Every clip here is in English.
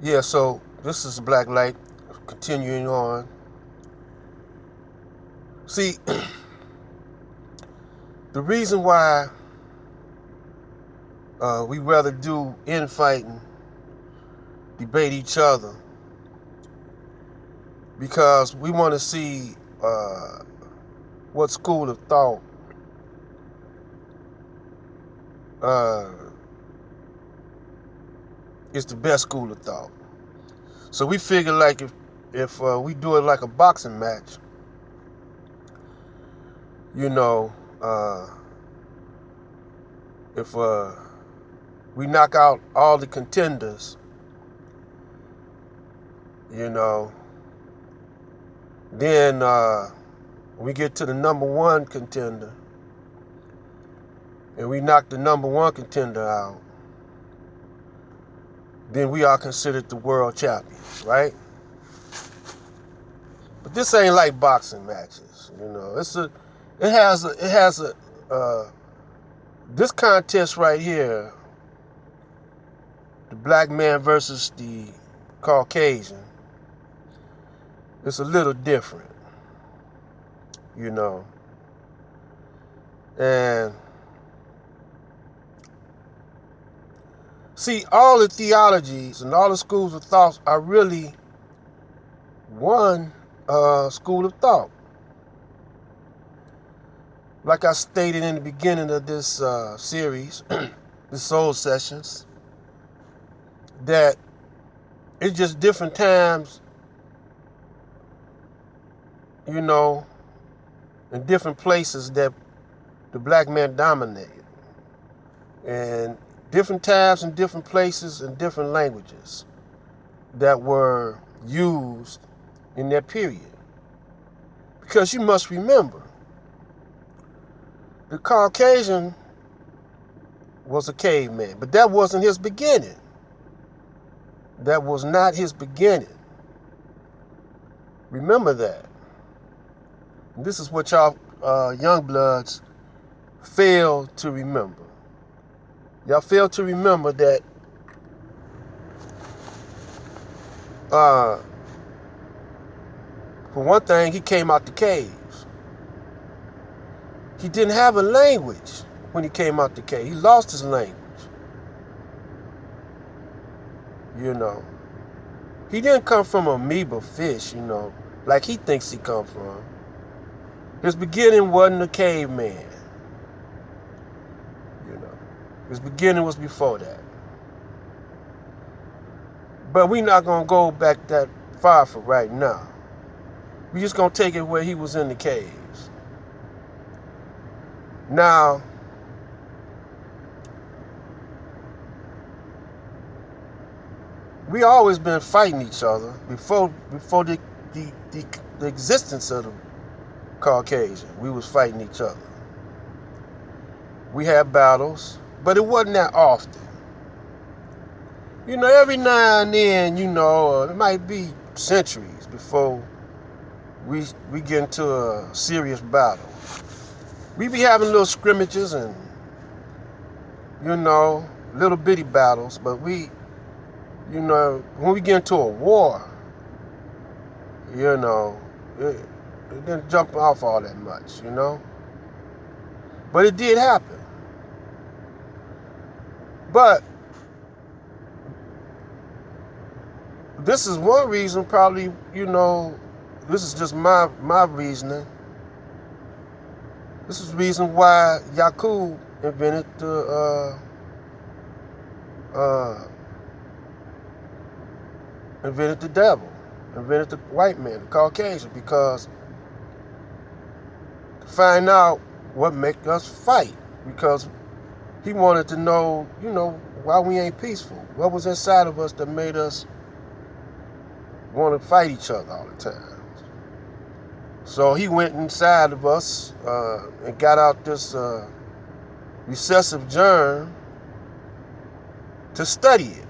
Yeah, so this is Black Light continuing on. See, the reason why we rather do infighting, debate each other, because we want to see what school of thought uh, is the best school of thought. So we figure like if we do it like a boxing match, you know, if we knock out all the contenders, you know, then we get to the number one contender and we knock the number one contender out, then we are considered the world champions, right? But this ain't like boxing matches, you know. It has a this contest right here, the black man versus the Caucasian, it's a little different, you know. And see, all the theologies and all the schools of thought are really one school of thought. Like I stated in the beginning of this series, the Soul Sessions, that it's just different times, you know, in different places that the black man dominated. And different times and different places and different languages that were used in that period. Because you must remember, the Caucasian was a caveman, but that wasn't his beginning. That was not his beginning. Remember that. And this is what y'all young bloods fail to remember. Y'all fail to remember that for one thing, he came out the caves. He didn't have a language when he came out the cave. He lost his language. You know. He didn't come from amoeba fish, you know, like he thinks he come from. His beginning wasn't a caveman. You know. His beginning was before that. But we're not going to go back that far for right now. We're just going to take it where he was in the caves. Now, we always been fighting each other before the existence of the Caucasian. We was fighting each other. We had battles, but it wasn't that often. You know, every now and then, you know, it might be centuries before we get into a serious battle. We be having little scrimmages and, you know, little bitty battles, but we, you know, when we get into a war, you know, it didn't jump off all that much, you know. But it did happen. But this is one reason, probably, you know, this is just my reasoning. This is the reason why Yakub invented the devil, invented the white man, the Caucasian, because to find out what make us fight, because he wanted to know, you know, why we ain't peaceful. What was inside of us that made us want to fight each other all the time? So he went inside of us and got out this recessive germ to study it,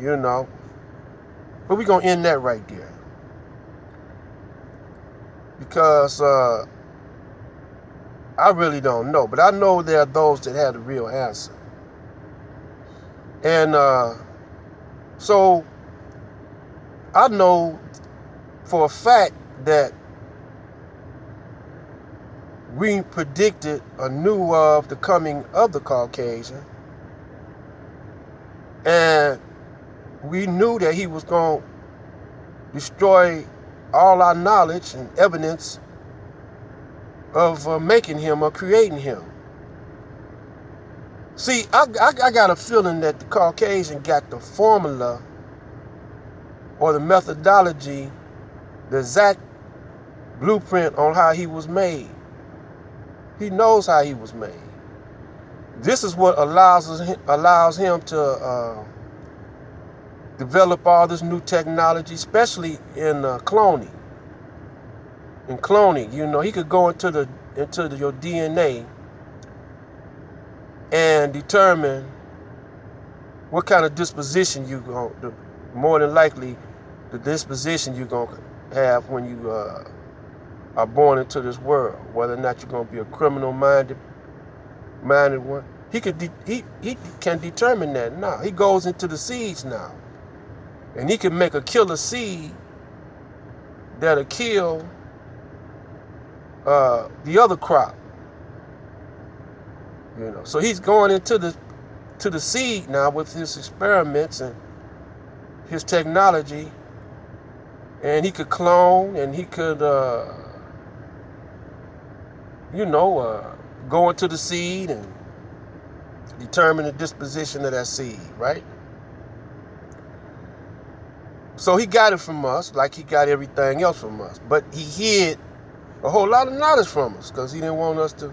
you know. But we're going to end that right there. Because I really don't know. But I know there are those that have the real answer. And So I know for a fact that we predicted or knew of the coming of the Caucasian, and we knew that he was going to destroy all our knowledge and evidence of making him or creating him. See, I got a feeling that the Caucasian got the formula or the methodology, the exact blueprint on how he was made. He knows how he was made. This is what allows him to develop all this new technology, especially in cloning. In cloning, you know, he could go into your DNA and determine what kind of disposition you're going to, more than likely, the disposition you're going to have when you are born into this world, whether or not you're going to be a criminal-minded one. He can determine that now. He goes into the seeds now. And he can make a killer seed that'll kill the other crop. You know, so he's going into the seed now with his experiments and his technology, and he could clone, and he could, go into the seed and determine the disposition of that seed, right? So he got it from us, like he got everything else from us, but he hid a whole lot of knowledge from us because he didn't want us to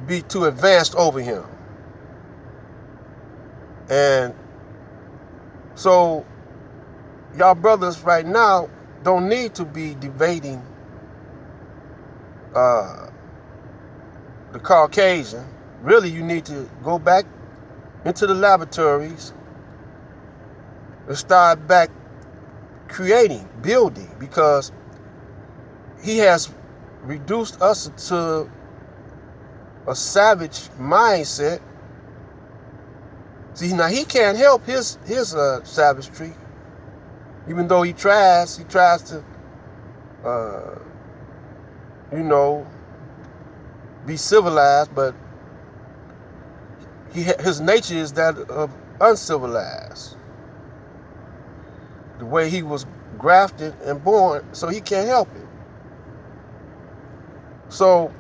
be too advanced over him. And so y'all brothers right now don't need to be debating the Caucasian. Really, you need to go back into the laboratories and start back creating, building, because he has reduced us to a savage mindset. See, now he can't help his savagery, even though he tries to, be civilized, but his nature is that of uncivilized. The way he was grafted and born, so he can't help it. So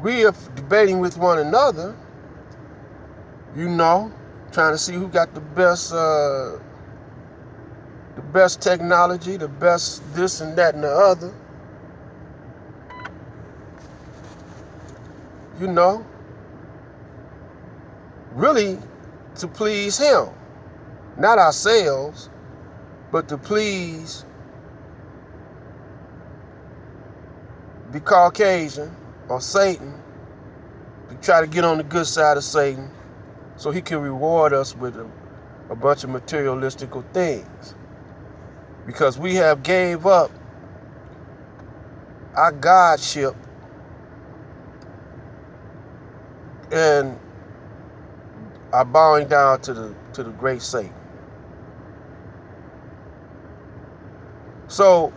we are debating with one another, trying to see who got the best technology, the best this and that and the other. Really to please him, not ourselves, but to please the Caucasian or Satan, to try to get on the good side of Satan so he can reward us with a bunch of materialistical things. Because we have gave up our godship and are bowing down to the great Satan. So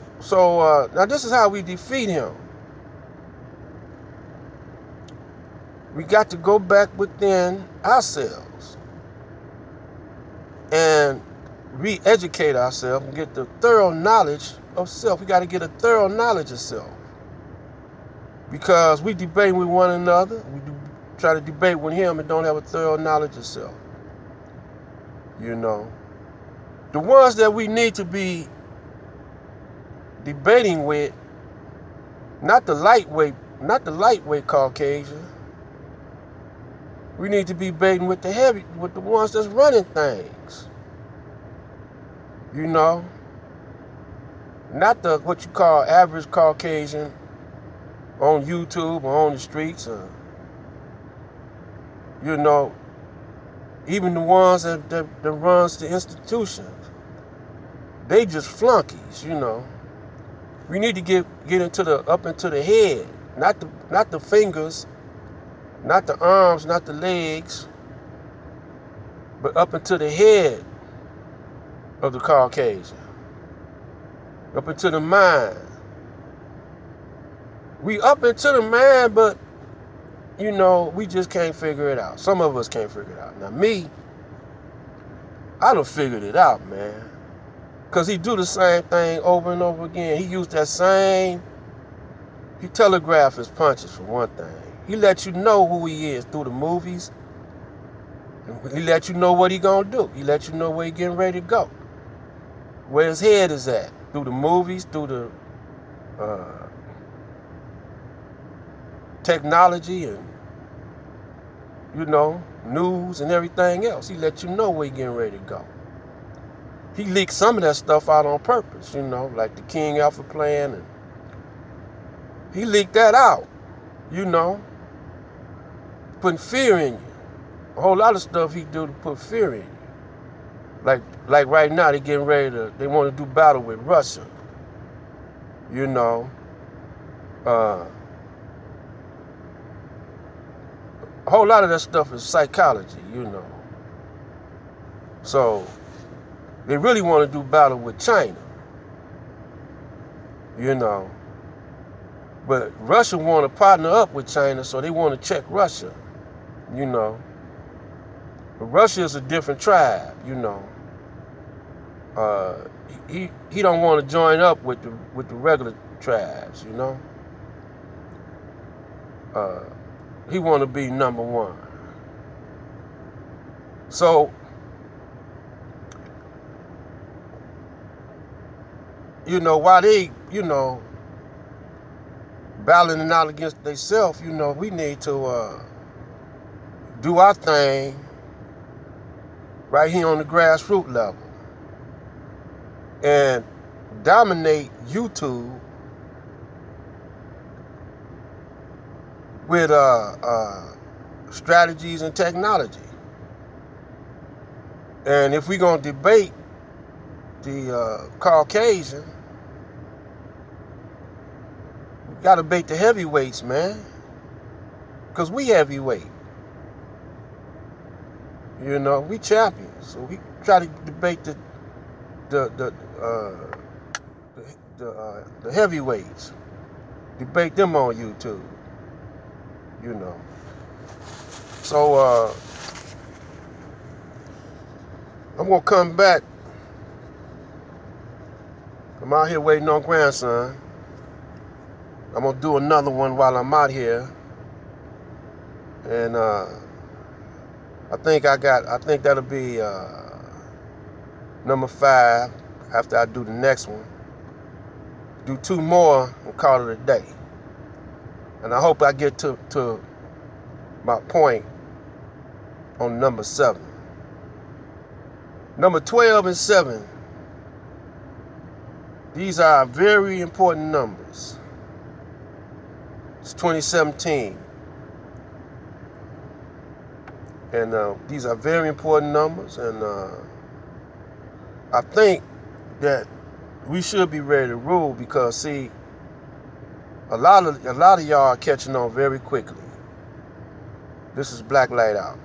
now this is how we defeat him. We got to go back within ourselves and re-educate ourselves and get the thorough knowledge of self. We got to get a thorough knowledge of self. Because we debate with one another. We try to debate with him and don't have a thorough knowledge of self. The ones that we need to be debating with, not the lightweight Caucasian. We need to be debating with with the ones that's running things. Not the what you call average Caucasian on YouTube or on the streets, or even the ones that runs the institutions. They just flunkies, We need to get up into the head, not the fingers, not the arms, not the legs, but up into the head of the Caucasian, up into the mind. We up into the mind, but you know, we just can't figure it out. Some of us can't figure it out. Now me, I done figured it out, man. Because he do the same thing over and over again. He used that same, he telegraphed his punches for one thing. He let you know who he is through the movies. He let you know what he gonna do. He let you know where he getting ready to go. Where his head is at. Through the movies, through the technology and, you know, news and everything else. He let you know where he getting ready to go. He leaked some of that stuff out on purpose, you know, like the King Alpha plan, and he leaked that out, you know, putting fear in you. A whole lot of stuff he do to put fear in you. Like right now, they getting ready to, they want to do battle with Russia, you know. A whole lot of that stuff is psychology, you know. So they really want to do battle with China, you know. But Russia want to partner up with China, so they want to check Russia, you know. But Russia is a different tribe, you know. He don't want to join up with the regular tribes, you know. He want to be number one. So, you know, while they, you know, battling it out against themselves, you know, we need to do our thing right here on the grassroots level and dominate YouTube with strategies and technology. And if we're going to debate the Caucasian, we got to debate the heavyweights, man. Because we heavyweight. You know, we champions. So we try to debate the heavyweights. Debate them on YouTube. You know. So I'm gonna come back. I'm out here waiting on grandson. I'm gonna do another one while I'm out here. And I think that'll be number 5 after I do the next one. Do 2 more and call it a day. And I hope I get to my point on number 7. Number 12 and 7. These are very important numbers. It's 2017. And these are very important numbers. And I think that we should be ready to rule because, see, a lot of y'all are catching on very quickly. This is Black Light Out.